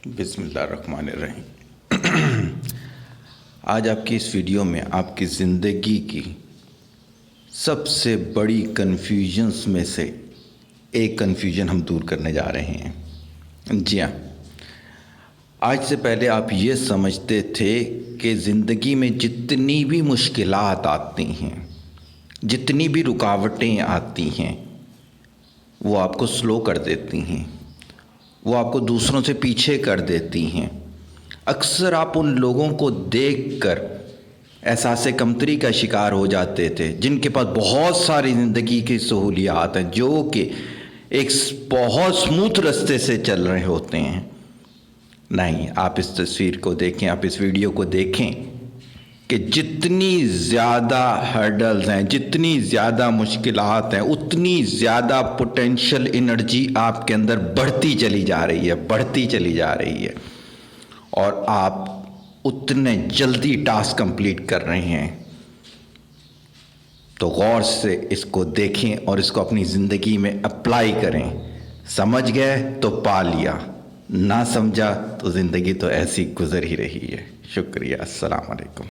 بسم اللہ الرحمن الرحیم۔ آج آپ کی اس ویڈیو میں آپ کی زندگی کی سب سے بڑی کنفیوژنز میں سے ایک کنفیوژن ہم دور کرنے جا رہے ہیں۔ جی ہاں، آج سے پہلے آپ یہ سمجھتے تھے کہ زندگی میں جتنی بھی مشکلات آتی ہیں، جتنی بھی رکاوٹیں آتی ہیں، وہ آپ کو سلو کر دیتی ہیں، وہ آپ کو دوسروں سے پیچھے کر دیتی ہیں۔ اکثر آپ ان لوگوں کو دیکھ کر احساس کمتری کا شکار ہو جاتے تھے جن کے پاس بہت ساری زندگی کی سہولیات ہیں، جو کہ ایک بہت سموتھ رستے سے چل رہے ہوتے ہیں۔ نہیں، آپ اس تصویر کو دیکھیں، آپ اس ویڈیو کو دیکھیں کہ جتنی زیادہ ہرڈلز ہیں، جتنی زیادہ مشکلات ہیں، اتنی زیادہ پوٹینشل انرجی آپ کے اندر بڑھتی چلی جا رہی ہے اور آپ اتنے جلدی ٹاسک کمپلیٹ کر رہے ہیں۔ تو غور سے اس کو دیکھیں اور اس کو اپنی زندگی میں اپلائی کریں۔ سمجھ گئے تو پا لیا، نہ سمجھا تو زندگی تو ایسی گزر ہی رہی ہے۔ شکریہ، السلام علیکم۔